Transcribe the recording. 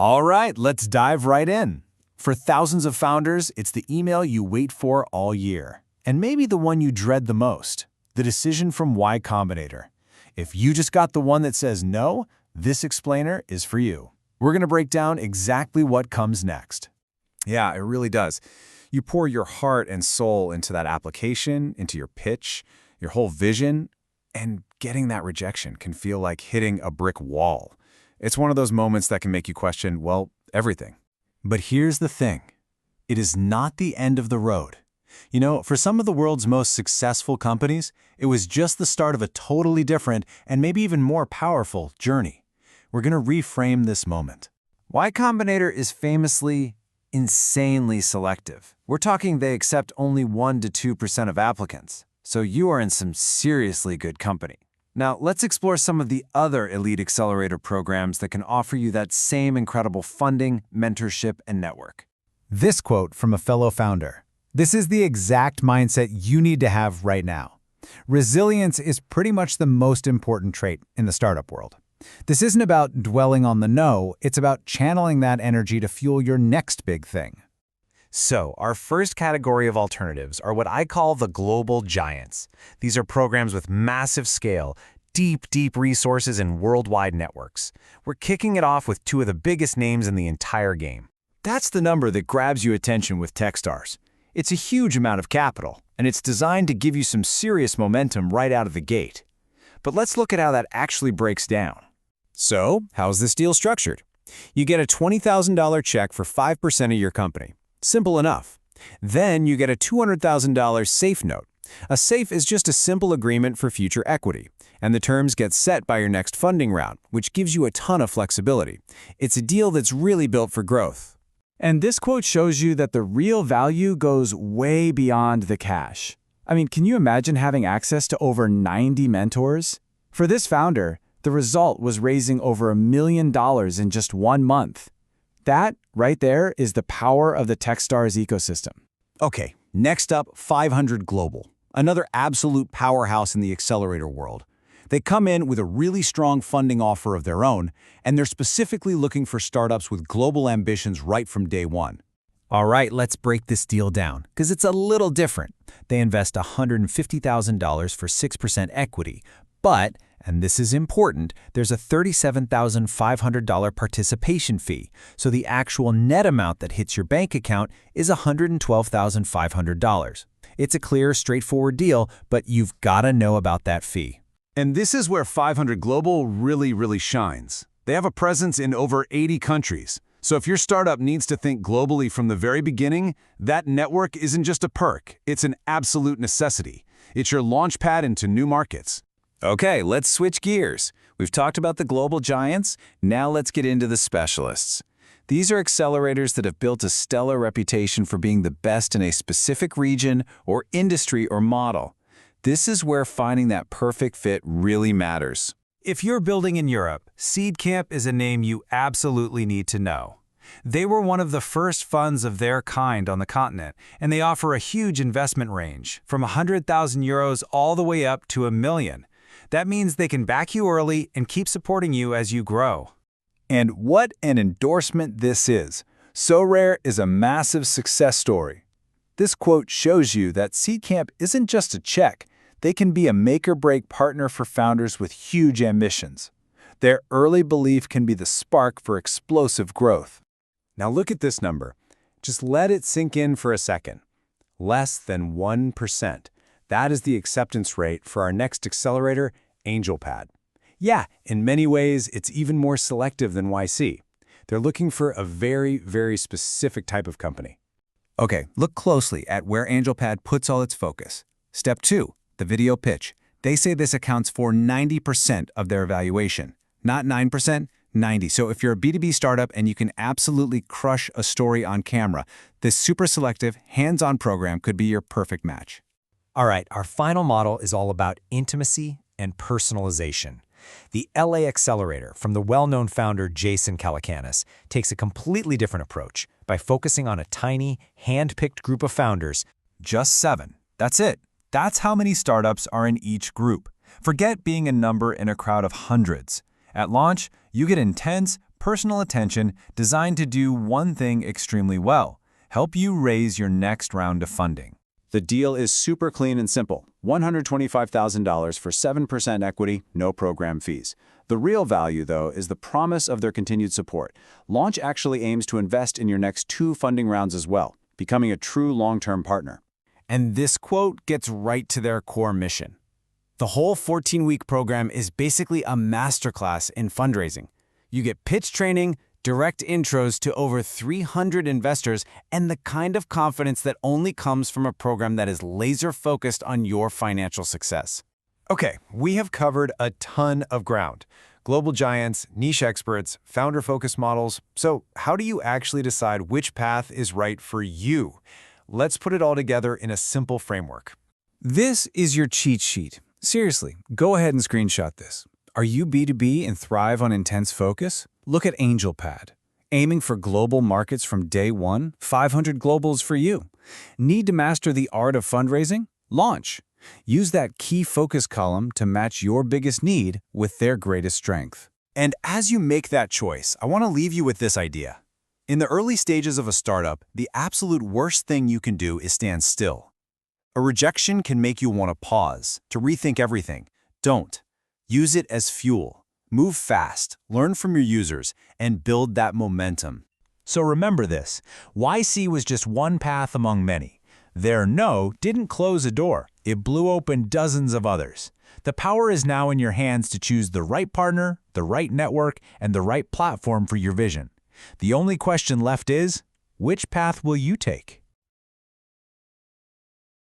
All right, let's dive right in. For thousands of founders, it's the email you wait for all year. And maybe the one you dread the most, the decision from Y Combinator. If you just got the one that says no, this explainer is for you. We're going to break down exactly what comes next. Yeah, it really does. You pour your heart and soul into that application, into your pitch, your whole vision, and getting that rejection can feel like hitting a brick wall. It's one of those moments that can make you question, well, everything. But here's the thing. It is not the end of the road. You know, for some of the world's most successful companies, it was just the start of a totally different and maybe even more powerful journey. We're going to reframe this moment. Y Combinator is famously insanely selective. We're talking they accept only 1 to 2% of applicants. So you are in some seriously good company. Now, let's explore some of the other elite accelerator programs that can offer you that same incredible funding, mentorship, and network. This quote from a fellow founder. This is the exact mindset you need to have right now. Resilience is pretty much the most important trait in the startup world. This isn't about dwelling on the no, it's about channeling that energy to fuel your next big thing. So, our first category of alternatives are what I call the global giants. These are programs with massive scale, deep resources, and worldwide networks. We're kicking it off with two of the biggest names in the entire game. That's the number that grabs your attention with Techstars. It's a huge amount of capital, and it's designed to give you some serious momentum right out of the gate. But let's look at how that actually breaks down. So, how's this deal structured? You get a $20,000 check for 5% of your company. Simple enough. Then you get a $200,000 safe note. A safe is just a simple agreement for future equity, and the terms get set by your next funding round, which gives you a ton of flexibility. It's a deal that's really built for growth. And this quote shows you that the real value goes way beyond the cash. I mean, can you imagine having access to over 90 mentors? For this founder, the result was raising over $1 million in just 1 month. That, right there, is the power of the Techstars ecosystem. Okay, next up, 500 Global, another absolute powerhouse in the accelerator world. They come in with a really strong funding offer of their own, and they're specifically looking for startups with global ambitions right from day one. All right, let's break this deal down, because it's a little different. They invest $150,000 for 6% equity, but, and this is important, there's a $37,500 participation fee, so the actual net amount that hits your bank account is $112,500. It's a clear, straightforward deal, but you've got to know about that fee. And this is where 500 Global really shines. They have a presence in over 80 countries. So if your startup needs to think globally from the very beginning, that network isn't just a perk, it's an absolute necessity. It's your launch pad into new markets. Okay, let's switch gears. We've talked about the global giants, now let's get into the specialists. These are accelerators that have built a stellar reputation for being the best in a specific region or industry or model. This is where finding that perfect fit really matters. If you're building in Europe, Seedcamp is a name you absolutely need to know. They were one of the first funds of their kind on the continent, and they offer a huge investment range, from 100,000 euros all the way up to $1 million. That means they can back you early and keep supporting you as you grow. And what an endorsement this is. SoRare is a massive success story. This quote shows you that Seedcamp isn't just a check. They can be a make-or-break partner for founders with huge ambitions. Their early belief can be the spark for explosive growth. Now look at this number. Just let it sink in for a second. Less than 1%. That is the acceptance rate for our next accelerator, AngelPad. Yeah, in many ways, it's even more selective than YC. They're looking for a very specific type of company. Okay, look closely at where AngelPad puts all its focus. Step 2. The video pitch. They say this accounts for 90% of their evaluation. Not 9%, 90. So if you're a B2B startup and you can absolutely crush a story on camera, this super selective, hands-on program could be your perfect match. All right, our final model is all about intimacy and personalization. The LA Accelerator, from the well-known founder Jason Calacanis, takes a completely different approach by focusing on a tiny, hand-picked group of founders. Just 7. That's it. That's how many startups are in each group. Forget being a number in a crowd of hundreds. At launch, you get intense, personal attention designed to do one thing extremely well: help you raise your next round of funding. The deal is super clean and simple. $125,000 for 7% equity, no program fees. The real value, though, is the promise of their continued support. Launch actually aims to invest in your next 2 funding rounds as well, becoming a true long-term partner. And this quote gets right to their core mission. The whole 14-week program is basically a masterclass in fundraising. You get pitch training, direct intros to over 300 investors, and the kind of confidence that only comes from a program that is laser-focused on your financial success. Okay, we have covered a ton of ground. Global giants, niche experts, founder-focused models. So how do you actually decide which path is right for you? Let's put it all together in a simple framework. This is your cheat sheet. Seriously, go ahead and screenshot this. Are you B2B and thrive on intense focus? Look at AngelPad. Aiming for global markets from day one? 500 globals for you. Need to master the art of fundraising? Launch. Use that key focus column to match your biggest need with their greatest strength. And as you make that choice, I want to leave you with this idea. In the early stages of a startup, the absolute worst thing you can do is stand still. A rejection can make you want to pause, to rethink everything. Don't. Use it as fuel. Move fast, learn from your users, and build that momentum. So remember this, YC was just one path among many. Their no didn't close a door, it blew open dozens of others. The power is now in your hands to choose the right partner, the right network, and the right platform for your vision. The only question left is, which path will you take?